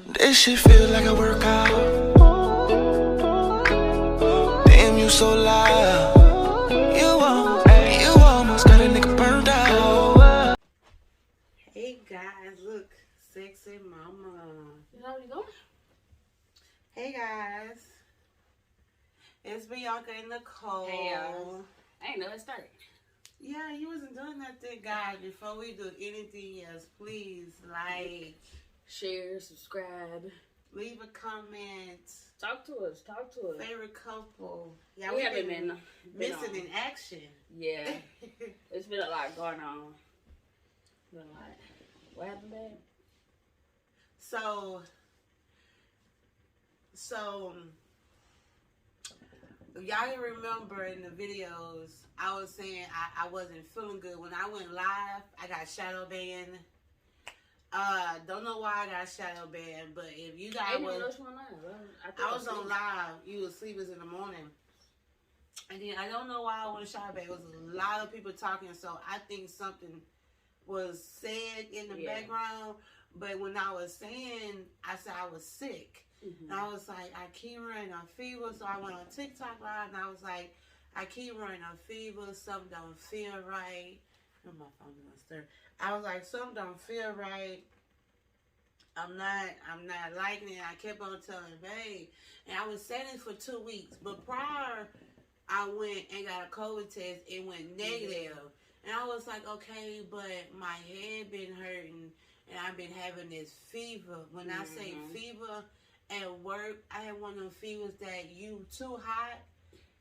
This shit feel like a workout. Damn, you so loud. You almost got a nigga burned out. Hey guys, look, sexy mama. Is that how we going? Hey guys, it's Bianca and Nycole. Hey y'all. I ain't know it started. Yeah, you wasn't doing nothing, guys. Before we do anything else, please like, Share, subscribe, leave a comment. talk to us. Favorite couple. Yeah, We haven't been missing on. in action. Yeah, it's been a lot going on. Been a lot. What happened, babe? So y'all can remember in the videos I was saying I wasn't feeling good. When I went live, I got shadow banned. Don't know why I got shadow banned, but if you guys I was on live, you was sleepers in the morning. And then I don't know why I went shadow banned. It was a lot of people talking, so I think something was said in the background. But when I was saying, I said I was sick. And I was like, I keep running a fever. So I went on TikTok live and I was like, I keep running a fever. Something don't feel right. Oh, my phone is stir. I was like, something don't feel right. I'm not liking it. I kept on telling babe. And I was saying it for 2 weeks. But prior, I went and got a COVID test. It went negative. And I was like, okay, but my head been hurting. And I've been having this fever. When I say fever at work, I had one of them fevers that you too hot,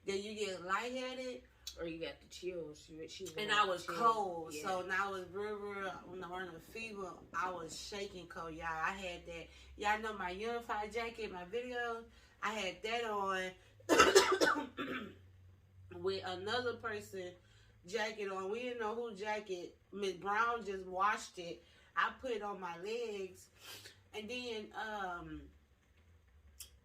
that you get lightheaded. Or you got the chills. And I was cold. Yeah. So now I was real, when I was in a fever, I was shaking cold, y'all. I had that. Y'all know my unified jacket, my video. I had that on with another person jacket on. We didn't know who jacket. Miss Brown just washed it. I put it on my legs. And then,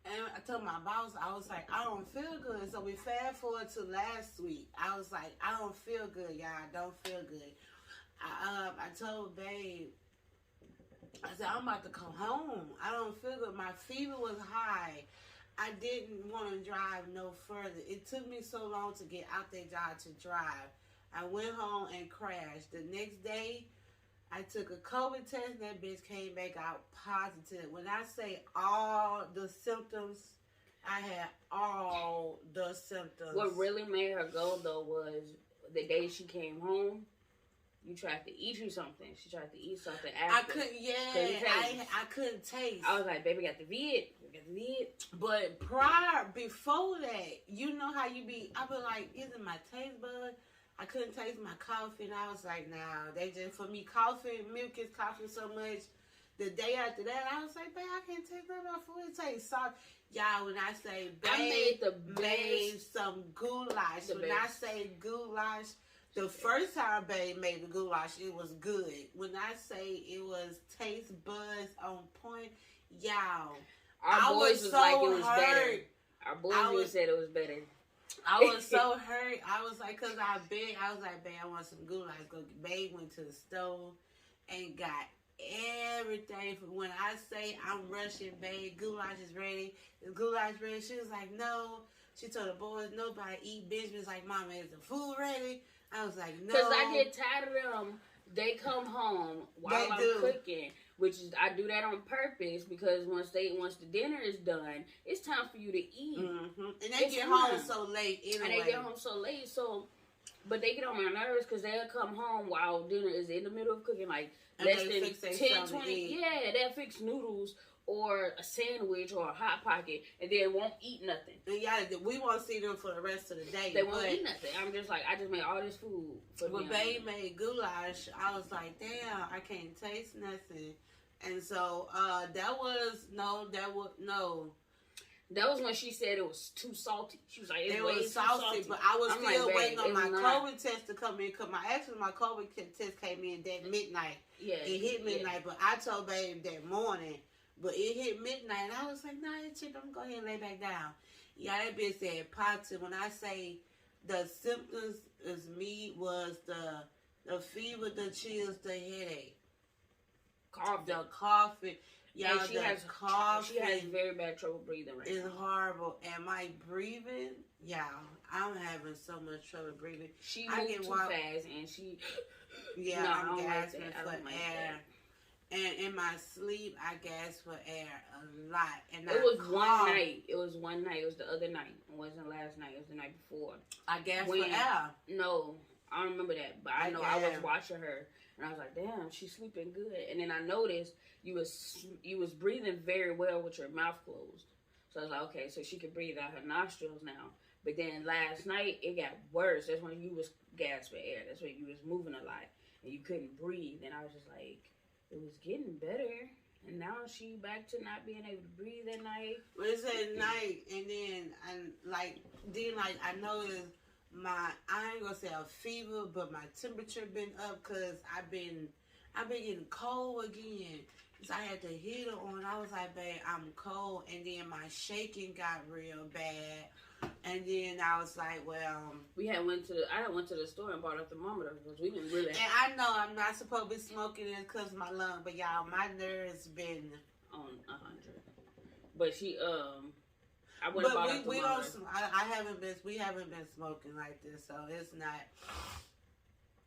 and I told my boss, I was like, I don't feel good. So we fast forward to last week. I was like, I don't feel good, y'all. I don't feel good. I told babe, I said, I'm about to come home. I don't feel good. My fever was high. I didn't want to drive no further. It took me so long to get out that job to drive. I went home and crashed. The next day, I took a COVID test and that bitch came back out positive. When I say all the symptoms, I had all the symptoms. What really made her go though was the day she came home. You tried to eat you something. She tried to eat something after. I couldn't. Yeah, I couldn't taste. I was like, baby, got the vid. But before that, you know how you be. I be like, is it my taste bud? I couldn't taste my coffee, and I was like, nah, they just, for me, coffee, milk is coughing so much. The day after that, I was like, babe, I can't taste none of my food. It tastes soft. Y'all, when I say, babe, I made some goulash. When I say goulash, the first time babe made the goulash, it was good. When I say it was taste buds on point, y'all, our boys was so like it was better. Our boys said it was better. I was so hurt. I was like, cause I was like, babe, I want some goulash. Babe went to the stove and got everything. From when I say I'm rushing, babe, goulash is ready. Is goulash ready? She was like, no. She told the boys, nobody eat. Benjamin's like, mama, is the food ready? I was like, no. Cause I get tired of them. They come home while I'm cooking, which is I do that on purpose because once the dinner is done, it's time for you to eat. And they get home so late anyway. But they get on my nerves because they'll come home while dinner is in the middle of cooking, like less than 10, 20. Yeah, they'll fix noodles or a sandwich or a Hot Pocket and then won't eat nothing. And yeah, we won't see them for the rest of the day. They won't eat nothing. I'm just like, I just made all this food for them. When babe made goulash, I was like, damn, I can't taste nothing. And so that was when she said it was too salty. She was like, it was salty, but I was still waiting on my COVID test to come in because my COVID test came in that midnight. Yeah, it hit midnight, but I told babe that morning. But it hit midnight, and I was like, nah, that chick, I'm going to go ahead and lay back down. Yeah, that bitch said positive. When I say the symptoms was the fever, the chills, the headache. The coughing. Yeah, and she has very bad trouble breathing right now. It's horrible. And my breathing, yeah, I'm having so much trouble breathing. She moved too fast, and she... Yeah, no, I'm gasping for air. And in my sleep, I gasp for air a lot. And it was one night. It was one night. It was the other night. It wasn't last night. It was the night before. I gasped for air. No, I don't remember that. But I know I was watching her, and I was like, "Damn, she's sleeping good." And then I noticed you was breathing very well with your mouth closed. So I was like, "Okay, so she can breathe out her nostrils now." But then last night it got worse. That's when you was gasping air. That's when you was moving a lot and you couldn't breathe. And I was just like, it was getting better. And now she back to not being able to breathe at night. Well, it's at night, and then I noticed I ain't gonna say a fever, but my temperature been up because I've been getting cold again. So I had the heater on. I was like, babe, I'm cold, and then my shaking got real bad. And then I was like, well, I went to the store and bought a thermometer because we didn't really. And I know I'm not supposed to be smoking it because of my lung, but y'all, my nerves been on 100. But she I went and bought a thermometer. We haven't been smoking like this, so it's not.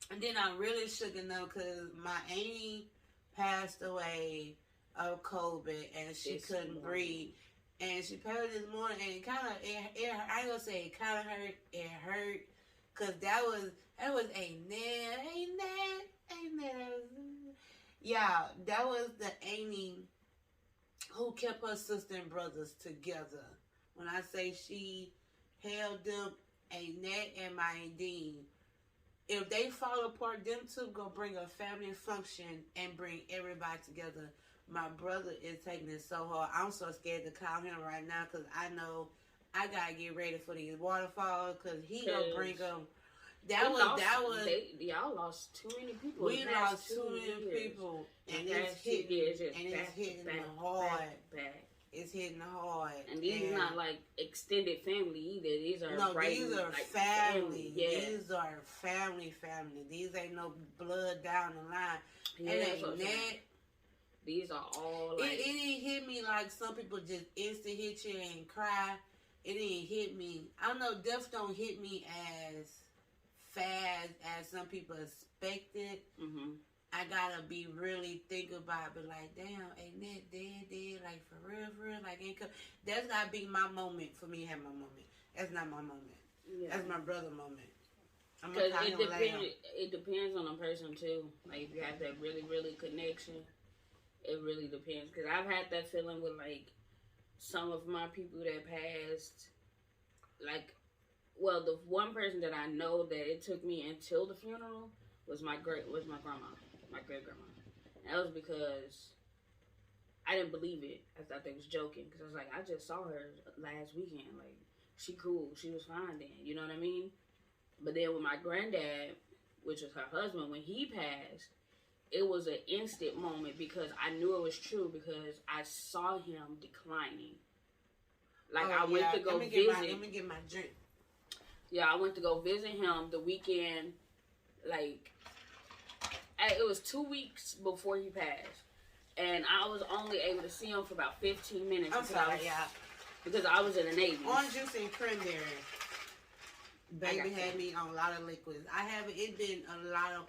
And then I really shook enough because my auntie passed away of COVID and she couldn't breathe. And she passed this morning, and it kind of, I ain't gonna say it kind of hurt. It hurt, cause that was yeah, that was the auntie who kept her sister and brothers together. When I say she held them, Annette and my Dean, if they fall apart, them two go bring a family function and bring everybody together. My brother is taking it so hard. I'm so scared to call him right now because I know I gotta get ready for these waterfalls because he gonna bring them. Y'all lost too many people. We lost too many people, and it's hitting hard. It's hitting hard. And these are not like extended family either. These are these are family. Yeah. These are family. These ain't no blood down the line. Yeah, these are all like... It didn't hit me like some people just instant hit you and cry. It didn't hit me. I don't know, death don't hit me as fast as some people expected. Mm-hmm. I gotta be really think about it, but like, damn, ain't that dead, like for real, like ain't that's gotta be my moment for me to have my moment. That's not my moment. Yeah. That's my brother moment. Because it depends on the person too. Like if you have that really, really connection, it really depends. Because I've had that feeling with like some of my people that passed. Like, well, the one person that I know that it took me until the funeral was my grandma, my great grandma. And that was because I didn't believe it. I thought they was joking because I was like, I just saw her last weekend. Like, she cool, she was fine then. You know what I mean? But then with my granddad, which was her husband, when he passed, it was an instant moment because I knew it was true because I saw him declining. Like, I went to go visit. Let me get my drink. Yeah, I went to go visit him the weekend. Like, it was 2 weeks before he passed. And I was only able to see him for about 15 minutes. Because I was in the Navy. Orange juice and cranberry. Baby had me on a lot of liquids. It been a lot of,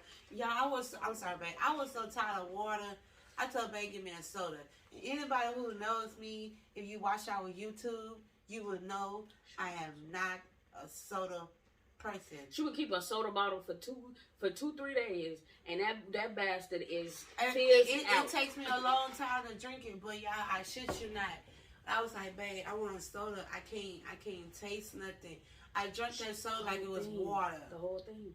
I'm sorry, babe. I was so tired of water. I told babe, give me a soda. And anybody who knows me, if you watch our YouTube, you would know I am not a soda person. She would keep a soda bottle for 2-3 days, and that bastard is it takes me a long time to drink it, but y'all, I shit you not. I was like, babe, I want a soda. I can't taste nothing. I drank that soda like it was water. The whole thing.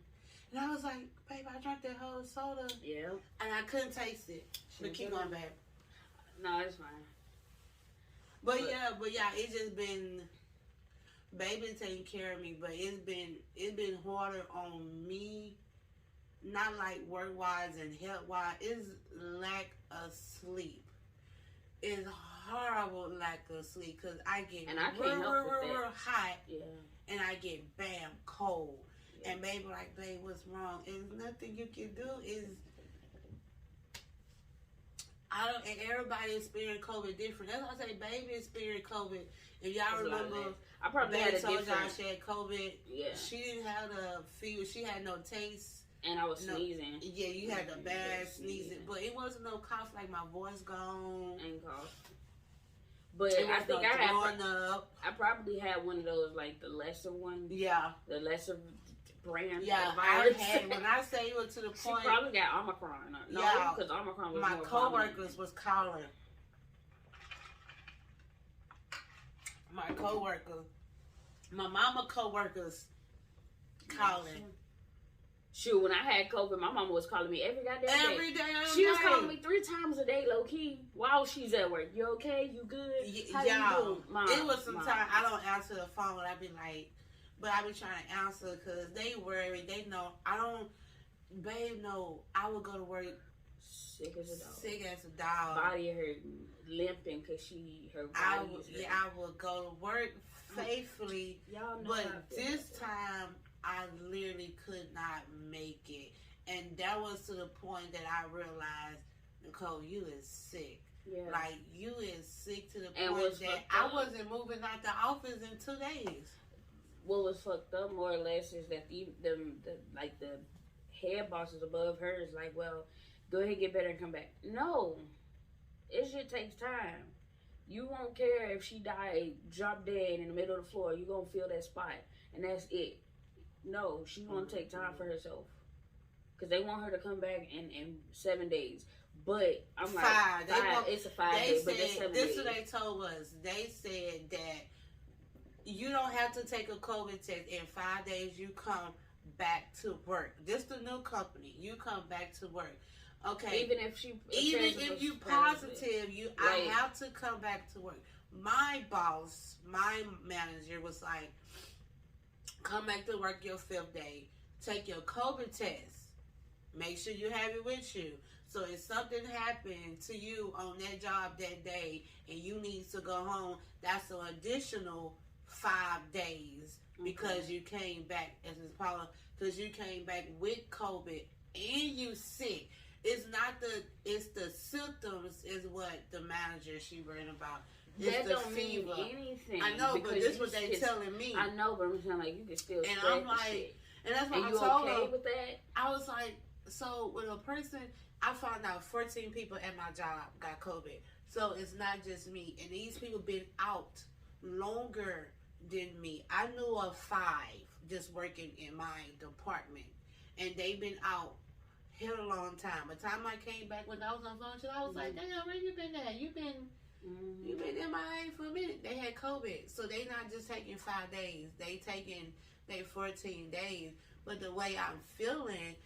And I was like, babe, I drank that whole soda. Yeah. And I couldn't taste it. But keep going, babe. No, it's fine. But yeah, it's just been, baby taking care of me, but it's been harder on me, not like work-wise and health-wise. It's lack of sleep. It's horrible lack of sleep because I get real hot. Yeah. And I get bam cold. Yeah. And baby like, babe, what's wrong? There's nothing you can do. And everybody experienced COVID different. That's why I say baby experienced COVID. If y'all remember, I probably had a different. y'all she had COVID. Yeah. She didn't have the fever. She had no taste. And I was sneezing. Yeah, you had the bad sneezing. But it wasn't no cough, like my voice gone. And cough. But I think I probably had one of those, like the lesser one. Yeah. The lesser brand. Yeah, I had. When I say it was to the point. She probably got Omicron. No, yeah, because Omicron was my more coworkers was calling. My coworker, my mama coworkers calling. Shoot, when I had COVID, my mama was calling me every goddamn day. Every day. She was calling me 3 times a day, low key, while she's at work. You okay? You good? How you doing? Mom, it was sometimes I don't answer the phone. I be like, but I be trying to answer because they worry. They know I don't. Babe, no, I would go to work sick as a dog. Sick as a dog. Body hurting, limping because her body is hurting. I would go to work faithfully. Y'all know but this time I literally could not make it, and that was to the point that I realized, Nycole, you is sick. Yeah. Like you is sick to the point that I wasn't moving out the office in 2 days. What was fucked up more or less is that the head bosses above her is like, well, go ahead, get better and come back. No, it shit takes time. You won't care if she died, drop dead in the middle of the floor. You gonna feel that spot, and that's it. No, she gonna take time for herself, cause they want her to come back in 7 days. But I'm like, it's a 5 day, but that's 7 days. This is what they told us. They said that you don't have to take a COVID test. In 5 days, you come back to work. This the new company. You come back to work. Okay. Even if you positive, I have to come back to work. My boss, my manager was like, come back to work your 5th day. Take your COVID test. Make sure you have it with you. So if something happened to you on that job that day and you need to go home, that's an additional 5 days because you came back because you came back with COVID and you sick. It's the symptoms is what the manager she read about. It's that the don't fever. mean anything. I know, but this is what they telling me. I know, but I'm saying like you can still. And I'm like, shit. And that's what I told okay her. With that? I was like, so when a person, I found out 14 people at my job got COVID. So it's not just me. And these people been out longer than me. I knew of 5 just working in my department. And they've been out here a long time. By the time I came back when I was on phone, I was like, damn, where you been at? You been MIA for a minute. They had COVID. So they not just taking 5 days. They taking 14 days. But the way I'm feeling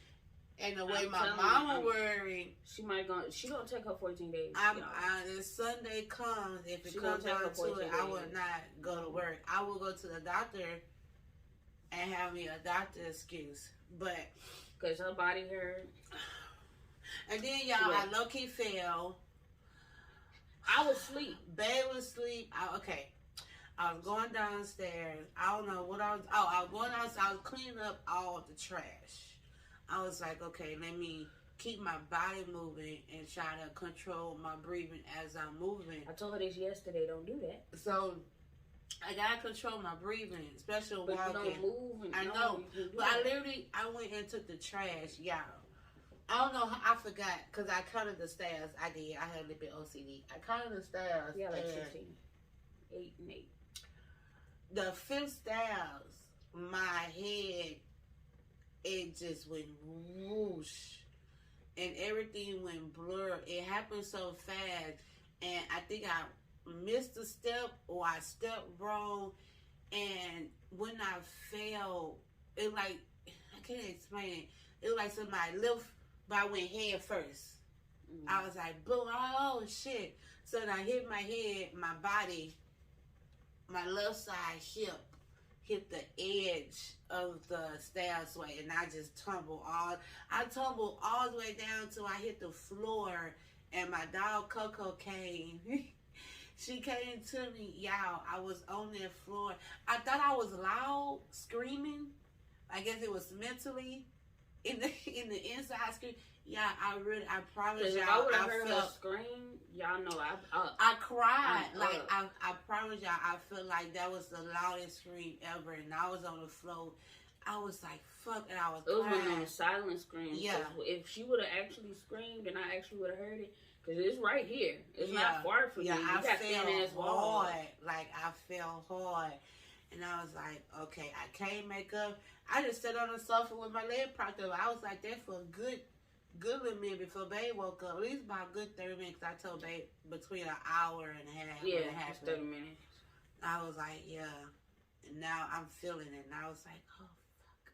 and the way my mama worried, she gonna take her 14 days. If Sunday comes, if it comes down to it, I will not go to work. I will go to the doctor and have me a doctor excuse. But because her body hurt. And then y'all, I low key fell. I was asleep. Babe was asleep. I was going downstairs. I don't know what I was. Oh, I was going downstairs. I was cleaning up all the trash. I was like, okay, let me keep my body moving and try to control my breathing as I'm moving. I told her this yesterday. Don't do that. So I gotta control my breathing, especially but walking. You don't move. I know, but I went and took the trash, y'all. I don't know. I forgot because I counted the stairs. I did. I had a little bit OCD. I counted the stairs. Yeah, like 15. 8 and 8. The 5th stairs, my head, it just went whoosh. And everything went blur. It happened so fast. And I think I missed a step or I stepped wrong. And when I fell, it like, I can't explain it. It was like somebody lifted, but I went head first. I was like, boom, oh shit. So then I hit my head, my body, my left side hip hit the edge of the stairway, and I just tumbled all the way down till I hit the floor, and my dog Coco came. She came to me, y'all. I was on that floor. I thought I was loud, screaming. I guess it was mentally. in the inside scream. Yeah, I promise y'all. If I would have heard her scream, y'all know I cried. I promise y'all, I feel like that was the loudest scream ever, and I was on the floor. I was like, fuck, and I was crying. It was one of those silent screams. Yeah. If she would have actually screamed, and I actually would have heard it, because it's right here. It's not far from me. Yeah, I fell hard. Like, I fell hard. And I was like, okay, I can't make up. I just sat on the sofa with my leg propped up. I was like that for a good little minute before Babe woke up. At least about a good 30 minutes. I told Babe between an hour and a half. Yeah, 30 minutes. I was like, yeah. And now I'm feeling it. And I was like, oh, fuck.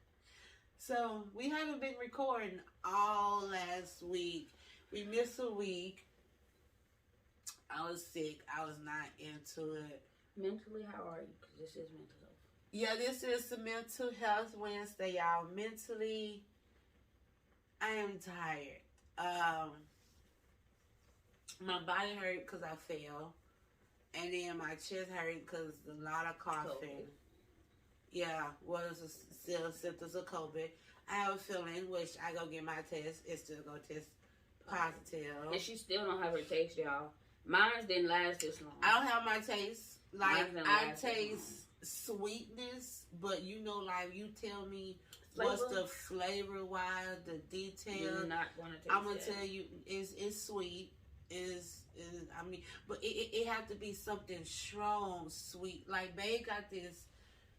So we haven't been recording all last week. We missed a week. I was sick. I was not into it. Mentally, how are you? Because this is mental health. Yeah, this is the Mental Health Wednesday, y'all. Mentally, I am tired. My body hurt because I fell. And then my chest hurt because a lot of coughing. COVID. Yeah, still symptoms of COVID. I have a feeling, which I go get my test. It's still go test positive. And she still don't have her taste, y'all. Mine didn't last this long. I don't have my taste. Like, I taste sweetness, but you know, like, you tell me what's the flavor-wise, the detail. You're not going to taste I'm going to tell you, it's sweet. But it have to be something strong, sweet. Like, Babe got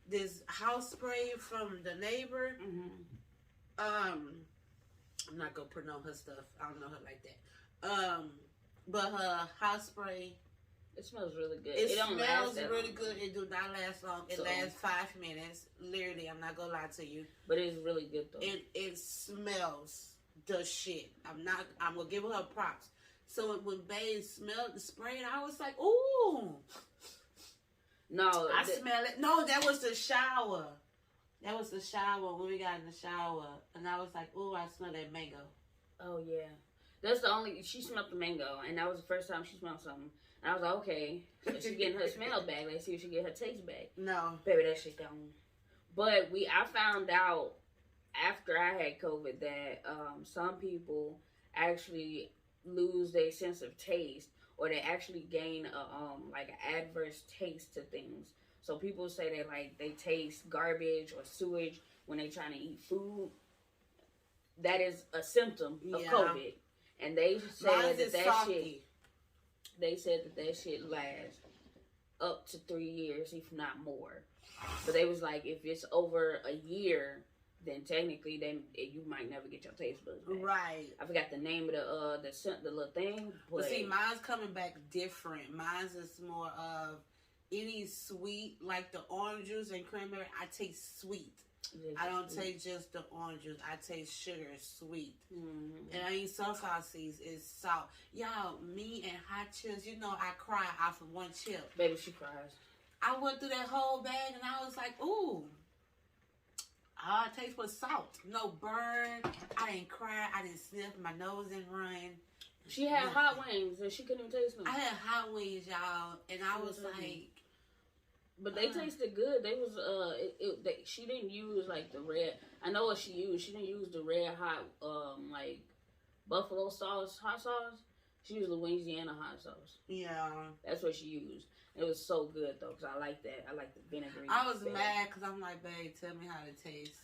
this house spray from the neighbor. Mm-hmm. I'm not going to pronounce her stuff. I don't know her like that. But her house spray, it smells really good. It smells really good. It do not last long. It lasts 5 minutes. Literally, I'm not gonna lie to you. But it's really good though. It smells the shit. I'm gonna give her props. So when Babe smelled the spray, I was like, ooh. No, I smell it. No, that was the shower. That was the shower when we got in the shower, and I was like, ooh, I smell that mango. Oh yeah. That's the only, she smelled the mango, and that was the first time she smelled something. And I was like, okay, so she getting her smell back. Let's see if she get her taste back. No. Baby, that shit gone. But I found out after I had COVID that some people actually lose their sense of taste, or they actually gain like an adverse taste to things. So people say that like they taste garbage or sewage when they trying to eat food. That is a symptom of COVID. And they said that shit lasts up to 3 years, if not more. But they was like, if it's over a year, then technically, you might never get your taste buds back. Right. I forgot the name of the little thing. But see, mine's coming back different. Mine's is more of any sweet, like the orange juice and cranberry. I taste sweet. I don't taste just the orange juice. I taste sugar, sweet. Mm-hmm. And I eat sunflower seeds. It's salt. Y'all, me and hot chips, you know, I cry off of one chip. Baby, she cries. I went through that whole bag and I was like, ooh. All I taste was salt. No burn. I didn't cry. I didn't sniff. My nose didn't run. She had hot wings and she couldn't even taste them. I had hot wings, y'all. And I was like... But they tasted good. They was she didn't use like the red. I know what she used. She didn't use the red hot like buffalo sauce, hot sauce. She used Louisiana hot sauce. Yeah, that's what she used. It was so good though, cause I like that. I like the vinegary. I was mad because I'm like, babe, tell me how it tastes.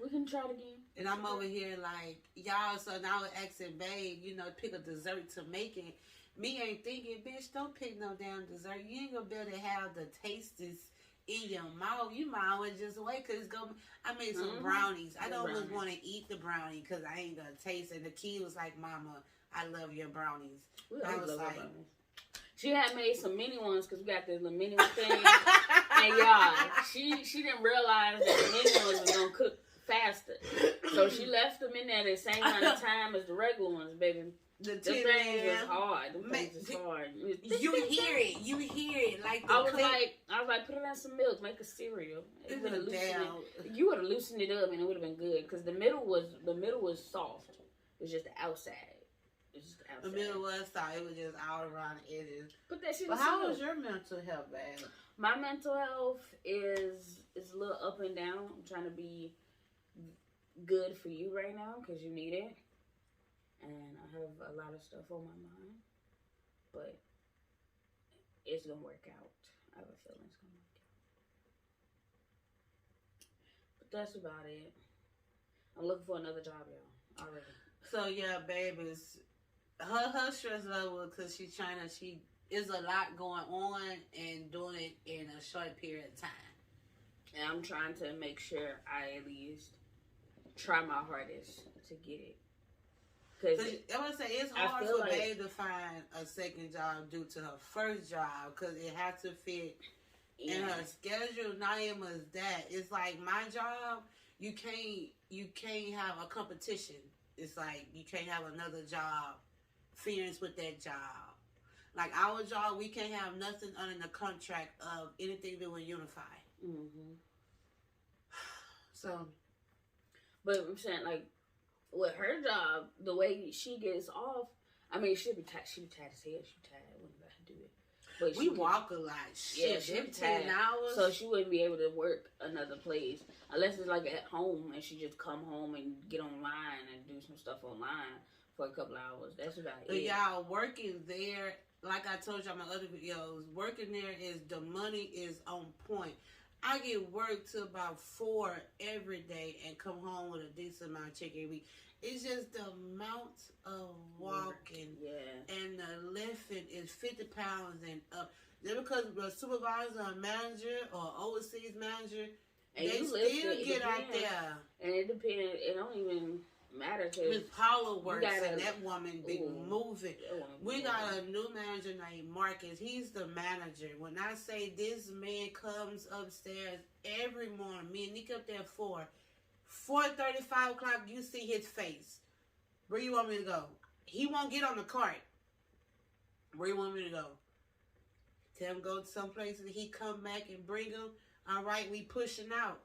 We can try it again. And I'm over here like, y'all. So now I was asking babe, you know, pick a dessert to make it. Me ain't thinking, bitch, don't pick no damn dessert. You ain't gonna be able to have the tastes in your mouth. You might well just wait, because I made some brownies. I don't really want to eat the brownie because I ain't gonna taste it. And the kid was like, Mama, I love your brownies. I was like, she had made some mini ones because we got this little mini one thing. And y'all, she didn't realize that the mini ones was gonna cook faster. So she left them in there the same amount of time as the regular ones, baby. The thing is hard. The things is hard. You hear it. You hear it. Like I was like, put it in some milk, make a cereal. You would have loosened it up, and it would have been good. Because the middle was soft. It was just the outside. The middle was soft. It was just all around the edges. But that shit. But how was your mental health, babe? My mental health is a little up and down. I'm trying to be good for you right now because you need it. And I have a lot of stuff on my mind. But it's going to work out. I have a feeling it's going to work out. But that's about it. I'm looking for another job, y'all. Already. So, yeah, babies. Her stress level, because she's she is a lot going on and doing it in a short period of time. And I'm trying to make sure I at least try my hardest to get it. Because I would say it's hard for Babe to find a second job due to her first job because it has to fit in her schedule. Not even as that. It's like my job, you can't have a competition. It's like you can't have another job finished with that job. Like our job, we can't have nothing under the contract of anything that will unify. Mm-hmm. So, but I'm saying like with her job, the way she gets off, I mean she'll be tired. She be tired as hell. She be tired when I do it. But we walk a lot. Shit, she be 10 hours. So she wouldn't be able to work another place unless it's like at home and she just come home and get online and do some stuff online for a couple hours. That's about it. Y'all working there, like I told you on my other videos, working there is the money is on point. I get work till about 4 every day and come home with a decent amount of check every week. It's just the amount of walking and the lifting is 50 pounds and up. Just because the supervisor or manager or overseas manager, and they still get out there. And it depends. It don't even matter. Miss Paula works and that woman be moving. We got a new manager named Marcus. He's the manager. When I say this man comes upstairs every morning, me and Nick up there at 4:30, 5 o'clock, you see his face. Where you want me to go? He won't get on the cart. Where you want me to go? Tell him go to some place and he come back and bring him. All right, we pushing out.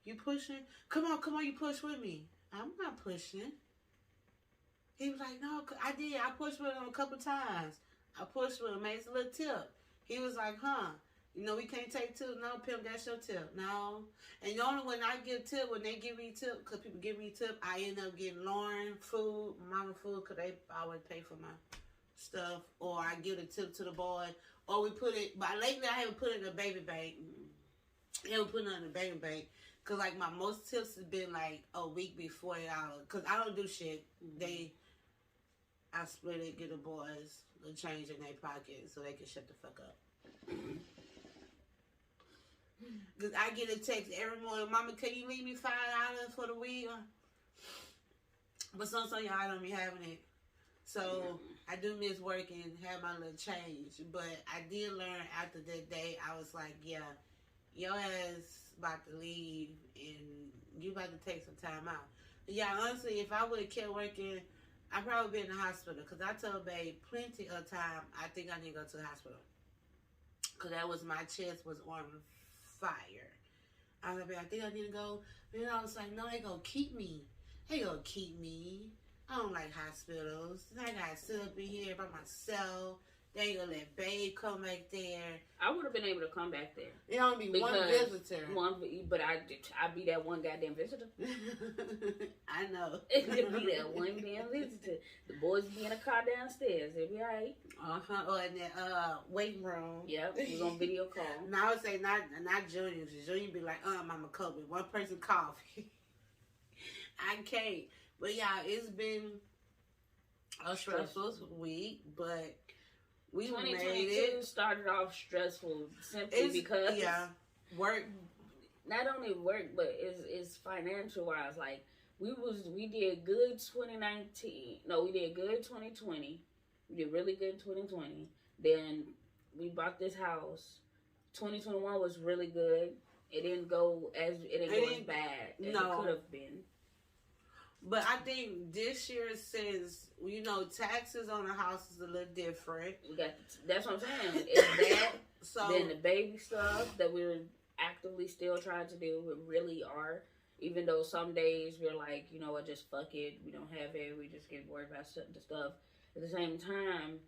You pushing? Come on, you push with me. I'm not pushing. He was like, no, I did. I pushed with him a couple times. I pushed with him, made a little tip. He was like, huh? You know, we can't take tip. No, pimp, that's your tip. No. And only when I give tip, when they give me tip, because people give me tip, I end up getting Lauren food, mama food, because they always pay for my stuff. Or I give the tip to the boy. Or we put it, but lately I haven't put it in a baby bank. I haven't put it in a baby bank. Because, like, my most tips has been, like, a week before $40. Because I don't do shit. I split it, get the boys the change in their pocket so they can shut the fuck up. Because I get a text every morning, Mama, can you leave me $5 for the week? But some y'all don't be having it. So, I do miss working and have my little change. But I did learn after that day, I was like, yeah, your ass about to leave and you about to take some time out. Yeah, honestly, if I would have kept working, I'd probably be in the hospital. Because I told Babe plenty of time, I think I need to go to the hospital. Because that was, my chest was on fire. I was like, I think I need to go. And I was like, no, they gonna keep me. They gonna keep me. I don't like hospitals. I gotta sit up in here by myself. They ain't gonna let Babe come back there. I would have been able to come back there. It only be one visitor. But I'd be that one goddamn visitor. I know. It'd be that one damn visitor. The boys be in a car downstairs. They'll be alright. Or in the waiting room. Yep. We're gonna video call. Now I would say not Junior. Junior be like, Mama COVID. One person cough. I can't. But yeah, it's been a stressful week, but we made it. Started off stressful simply because work. Not only work, but it's financial wise. Like we did good 2019. No, we did good 2020. We did really good 2020. Then we bought this house. 2021 was really good. It didn't go as bad as it could have been. But I think this year, since, taxes on the house is a little different. That's what I'm saying. It's that, then the baby stuff that we're actively still trying to do. We really are. Even though some days we're like, you know what, just fuck it. We don't have it. We just get worried about the stuff. At the same time,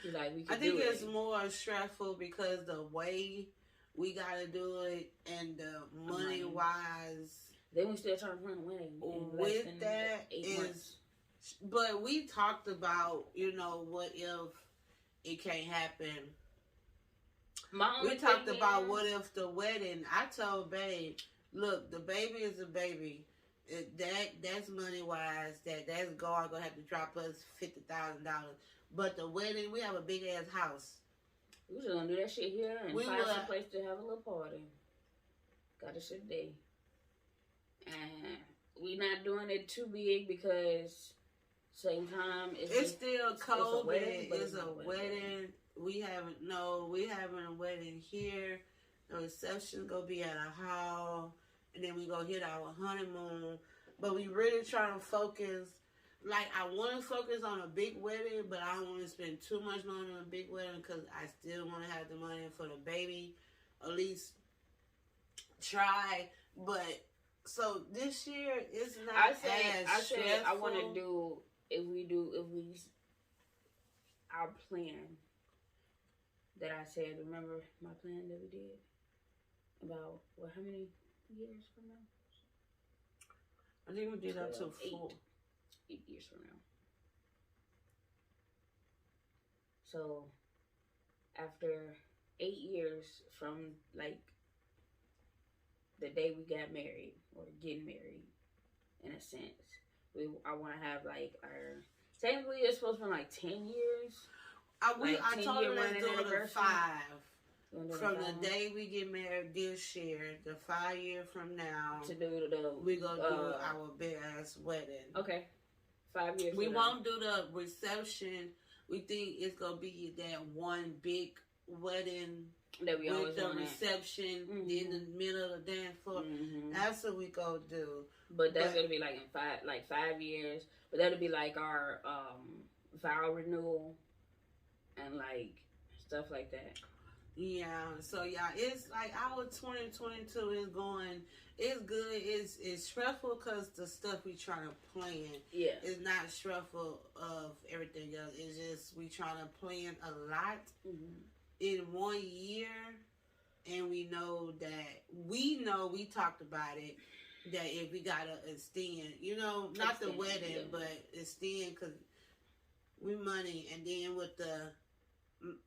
he's like, we can do it. I think it's more stressful because the way we got to do it and the money-wise... Then we still trying to plan a wedding. With that 8 months. But we talked about, you know, what if it can't happen. We talked about what if the wedding. I told Babe, look, the baby is a baby. That's money wise. That's God gonna have to drop us $50,000. But the wedding, we have a big ass house. We just gonna do that shit here and find some place to have a little party. Got a shit day. And we not doing it too big because same time it's still COVID. It's a wedding. We having a wedding here. The reception gonna be at a hall, and then we gonna hit our honeymoon. But we really trying to focus. Like, I want to focus on a big wedding, but I don't want to spend too much money on a big wedding because I still want to have the money for the baby. At least try. But so this year it's not I said I want to do our plan that I said. Remember my plan that we did about how many years from now? I think we did up to 8 years from now. So after 8 years from like the day we got married or getting married, in a sense, I want to have like our technically it's supposed to be like 10 years. I told her let's do it at 5. From the day we get married this year, the 5 year from now, we're gonna do our big ass wedding. Okay. 5 years. We won't do the reception. We think it's gonna be that one big wedding that we always with the reception in the middle of the dance floor. That's what we gonna do. But that's gonna be like in 5 years. But that'll be like our vow renewal and like stuff like that. Yeah, so yeah, it's like our 2022 is going. It's good. It's stressful because the stuff we trying to plan. Yeah, it's not stressful of everything else. It's just we trying to plan a lot in 1 year, and we talked about it that if we gotta extend, not the wedding, but extend because we money, and then with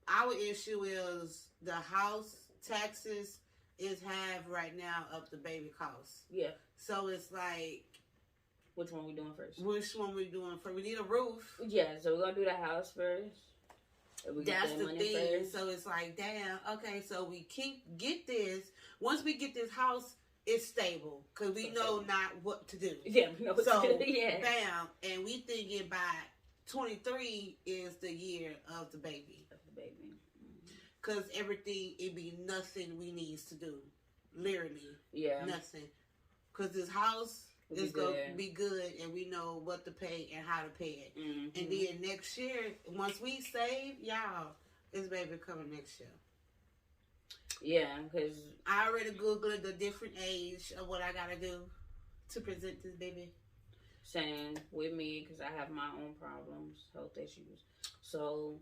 our issue is the house taxes is half right now of the baby cost. Yeah. So it's like, which one we doing first? We need a roof. Yeah, so we're gonna do the house first. That's the thing. First. So it's like, damn. Okay, so we get this. Once we get this house, it's stable because we know not what to do. Yeah, we know what to do. Yeah. Bam, and we thinking by 23 is the year of the baby. Because everything, it be nothing we needs to do. Literally. Yeah. Nothing. Because this house is going to be good and we know what to pay and how to pay it. And then next year, once we save, y'all, this baby coming next year. Yeah, because I already Googled the different age of what I got to do to present this baby. Same with me because I have my own problems, health issues. So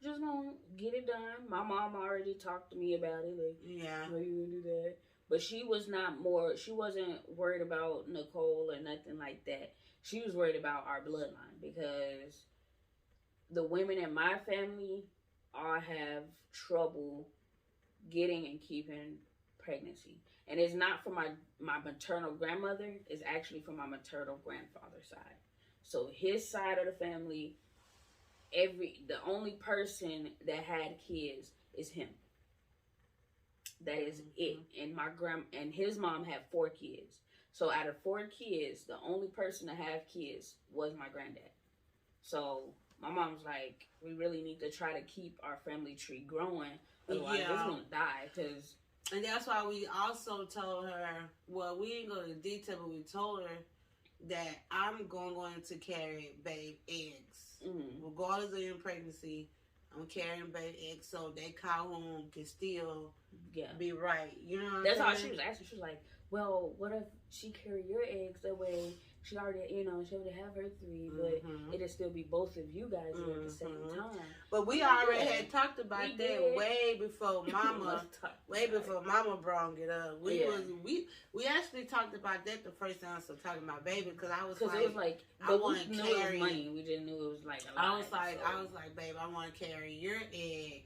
just gonna get it done. My mom already talked to me about it. Like, yeah, how you gonna do that? But she wasn't worried about Nycole or nothing like that. She was worried about our bloodline because the women in my family all have trouble getting and keeping pregnancy. And it's not from my maternal grandmother, it's actually from my maternal grandfather's side. So his side of the family, the only person that had kids is him. That is it. And his mom had 4 kids. So out of 4 kids, the only person to have kids was my granddad. So my mom's like, we really need to try to keep our family tree growing. Otherwise, it's gonna die. And that's why we also told her, well, we ain't going to detail, but we told her that I'm going to carry babe eggs. Regardless of your pregnancy, I'm carrying babe eggs so that cow home can still be right. You know what That's all she was asking. She was like, well, what if she carry your eggs that way she already, you know, she already have her 3, but it'll still be both of you guys at the same time. But we already had talked about that way before Mama, before Mama brought it up. We actually talked about that the first time I started talking about baby, because I was like, it was like, I want to carry money. We just knew it was like a lot. I was like, babe, I want to carry your egg.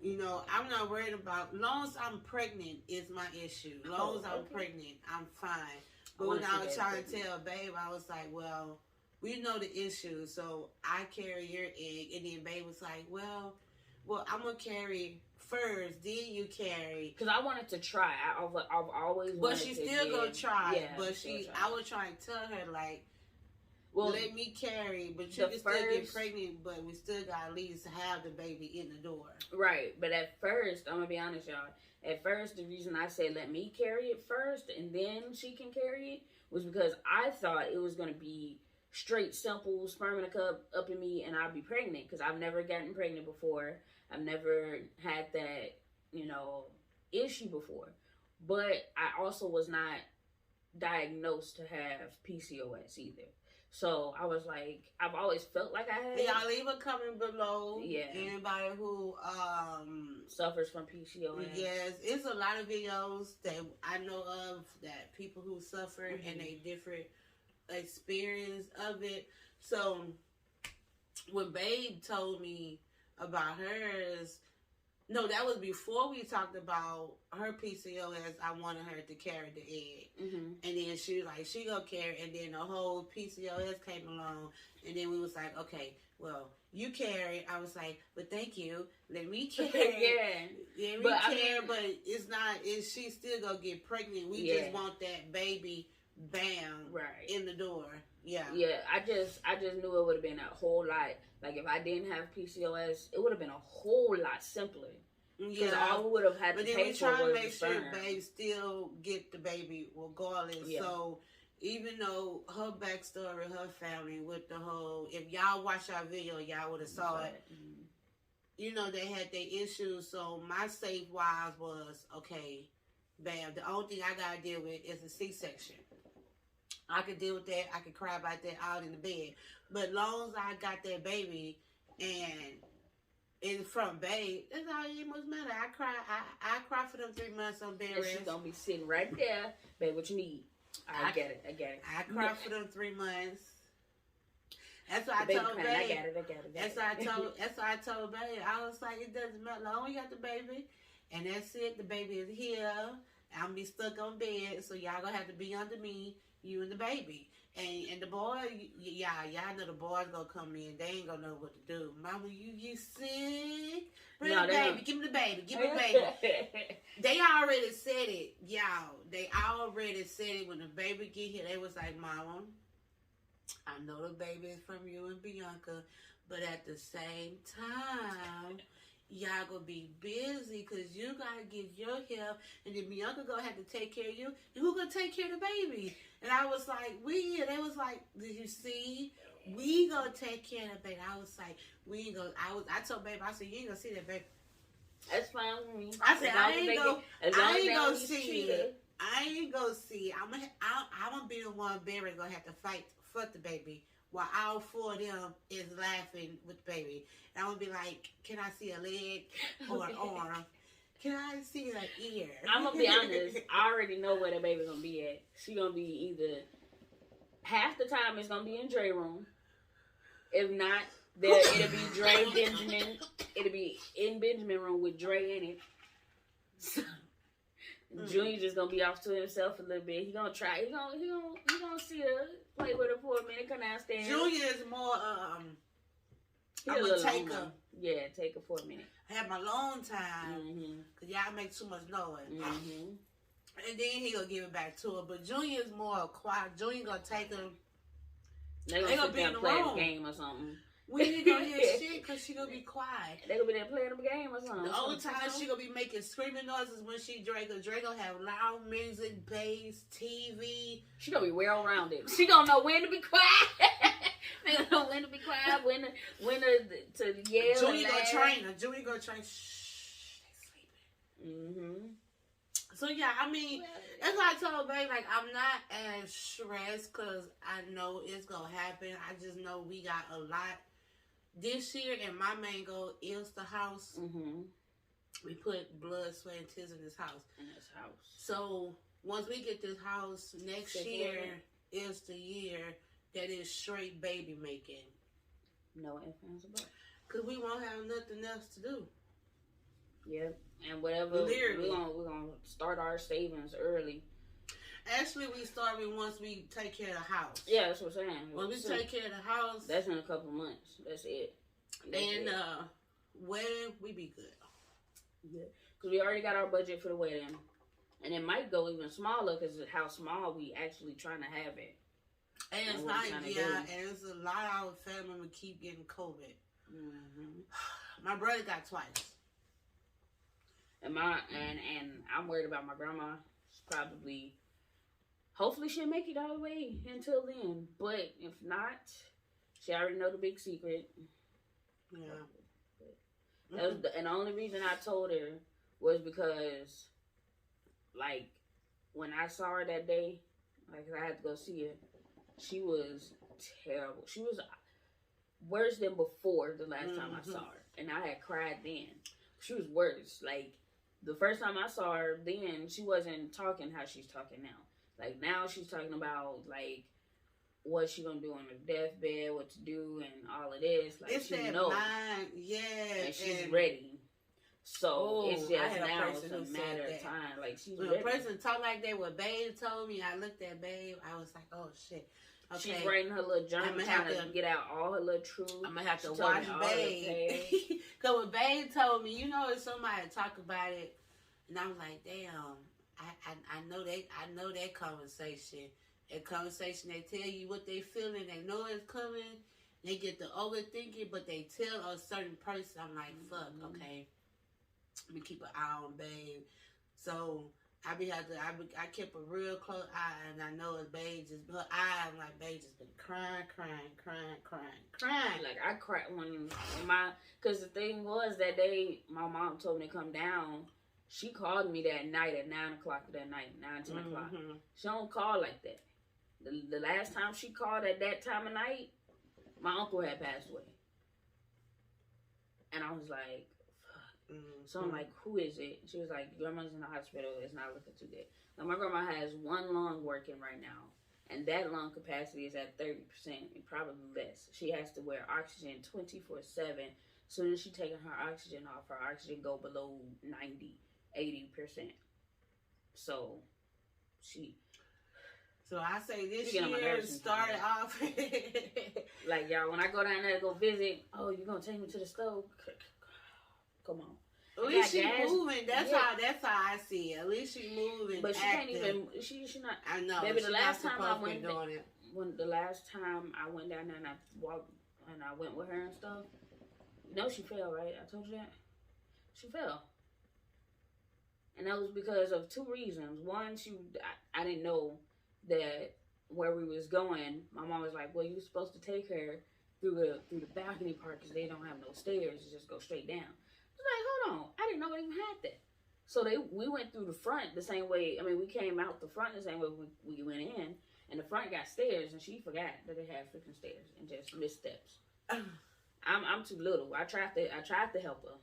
You know, I'm not worried about, long as I'm pregnant is my issue. Long as I'm pregnant, I'm fine. But when I was trying to tell babe, I was like, well, we know the issue, so I carry your egg. And then babe was like, well, I'm going to carry first, then you carry. Because I wanted to try. I've always wanted to. But she's still going to try. Yeah, but I was trying to tell her, like, well, let me carry, but you can still get pregnant, but we still got to at least have the baby in the door. Right, but at first, I'm going to be honest, y'all. At first, the reason I said let me carry it first and then she can carry it was because I thought it was going to be straight, simple, sperm in a cup up in me and I'd be pregnant, because I've never gotten pregnant before. I've never had that, you know, issue before. But I also was not diagnosed to have PCOS either. So I was like, I've always felt like I had. Y'all leave a comment below. Yeah. Anybody who suffers from PCOS. Yes, it's a lot of videos that I know of that people who suffer and they different experience of it. So when Babe told me about hers, no, that was before we talked about her PCOS. I wanted her to carry the egg. And then she was like, she gonna carry, and then the whole PCOS came along, and then we was like, okay, well, you carry. I was like, but thank you. Let me carry. Let me carry, but it's not, she still gonna get pregnant. We just want that baby, bam, in the door. Yeah. Yeah, I just knew it would have been a whole lot. Like, if I didn't have PCOS, it would have been a whole lot simpler. Because all we would have had to pay for was the sperm. But then we try to make sure babe still get the baby regardless. Yeah. So, even though her backstory, her family, with the whole, if y'all watch our video, y'all would have saw it. You know, they had their issues. So, my safe wise was, okay, bam, the only thing I got to deal with is a C-section. I could deal with that. I could cry about that out in the bed. But long as I got that baby and it's from babe, that's all it must matter. I cry for them 3 months on bed rest. She's going to be sitting right there. Babe, what you need? I get it. I cry for them 3 months. That's what I told babe. I got it. That's what I told babe. I was like, it doesn't matter. Long as you got the baby. And that's it. The baby is here. I'm going to be stuck on bed. So y'all going to have to be under me. You and the baby. And the boy, y'all know the boys gonna come in. They ain't gonna know what to do. Mama, you sick? Bring the baby. Give me the baby. Give me the baby. They already said it, y'all. They already said it when the baby get here. They was like, Mama, I know the baby is from you and Bianca, but at the same time, y'all gonna be busy because you gotta get your help, and then Bianca gonna have to take care of you. And who gonna take care of the baby? And I was like, they was like, did you see? We gonna take care of the baby. I was like, we ain't gonna. I told baby, I said, you ain't gonna see that baby. That's fine with me. I said, I ain't gonna see it. I ain't gonna see it. I'm gonna be the one Barry gonna have to fight for the baby, while all 4 of them is laughing with the baby. And I'm going to be like, can I see a leg or an arm? Can I see an ear? I'm going to be honest. I already know where the baby's going to be at. She's going to be either, half the time it's going to be in Dre room. If not, it'll be Dre, Benjamin. It'll be in Benjamin room with Dre in it. So, Junior just going to be off to himself a little bit. He going to try. He gonna see her. Play with her for a minute, come downstairs. Junior is more, I'm going to take her. Yeah, take her for a minute. I have my long time, because y'all make too much noise. And then he going to give it back to her. But Junior is more quiet. Junior going to take her. They going to be in the play a game or something. We ain't going to hear shit, because she going to be quiet. They going to be there playing a game or something. The only time she going to be making screaming noises when she Dre. Because Dre going to have loud music, bass, TV. She going to be well-rounded. She going to know when to be quiet. They going to know when to be quiet, when to yell. Junior going to train her. Junior going to train. Shh, they sleeping. So yeah, I mean, that's why I told babe, like, I'm not as stressed because I know it's gonna happen. I just know we got a lot this year, and my main goal is the house. Mm-hmm. We put blood, sweat, and tears in this house. In this house. So once we get this house next year is the year that is straight baby making. No ifs, ands, or buts. Because we won't have nothing else to do. Yeah, and whatever, we're gonna start our savings early. Actually, we start once we take care of the house. Yeah, that's what I'm saying. When we take care of the house, that's in a couple of months. That's it. And wedding, we be good. Yeah, because we already got our budget for the wedding, and it might go even smaller because of how small we actually trying to have it. And it's not, and it's a lot of our family members keep getting COVID. Mm-hmm. My brother got twice. And I'm worried about my grandma. She's probably, hopefully she'll make it all the way until then. But if not, she already know the big secret. Yeah. That was and the only reason I told her was because, like, when I saw her that day, like, I had to go see her, she was terrible. She was worse than before the last time I saw her. And I had cried then. She was worse. Like, the first time I saw her then, she wasn't talking how she's talking now. Like, now she's talking about, like, what she gonna do on her deathbed, what to do, and all of this. Like, it's she that knows. mind, yeah. And she's ready. So, it's just now it's a matter of time. Like, she's when ready. a person talk like that, what Babe told me, I looked at Babe, I was like, oh, shit. Okay. She's writing her little journal, trying to get out all her little truth. I'm going to have to watch Babe. Because when Babe told me, you know, if somebody talk about it, and I'm like, damn, I know that conversation. That conversation, they tell you what they feeling, they know it's coming, they get the overthinking, but they tell a certain person, I'm like, fuck, okay, let me keep an eye on Babe. So I kept a real close eye, and I know it's Babe just, her eye, I'm like, Babe just been crying. Like, I cried because the thing was that day, my mom told me to come down. She called me that night at 9 o'clock that night, 10 o'clock. She don't call like that. The last time she called at that time of night, my uncle had passed away. And I was like, fuck. So I'm like, who is it? She was like, grandma's in the hospital. It's not looking too good. Now, my grandma has one lung working right now. And that lung capacity is at 30%, and probably less. She has to wear oxygen 24/7. Soon as she taking her oxygen off, her oxygen go below 90, 80%. So I say this year started off. Like, y'all, when I go down there to go visit, oh, you gonna take me to the stove? Come on. At least she moving. That's how I see it. At least she moving. But she can't even. She not. I know. Baby, the last time I went doing it. The last time I went down there and I walked and I went with her and stuff. You know she fell, right? I told you that. She fell. And that was because of two reasons. One, I didn't know that where we was going. My mom was like, well, you were supposed to take her through the balcony part because they don't have no stairs. You just go straight down. I was like, hold on. I didn't know it even had that. So we went through the front the same way. I mean, we came out the front the same way we went in. And the front got stairs, and she forgot that it had freaking stairs and just missed steps. I'm too little. I tried to help her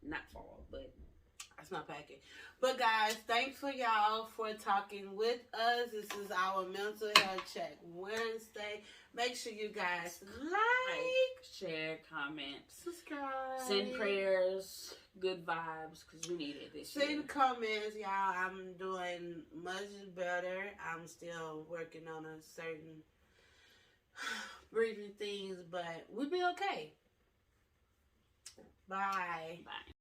not fall, but that's my packet. But guys, thanks for y'all for talking with us. This is our mental health check Wednesday. Make sure you guys like, share, comment, subscribe, send prayers, good vibes, because we need it this year. Send comments, y'all. I'm doing much better. I'm still working on a certain breathing things, but we'll be okay. Bye. Bye.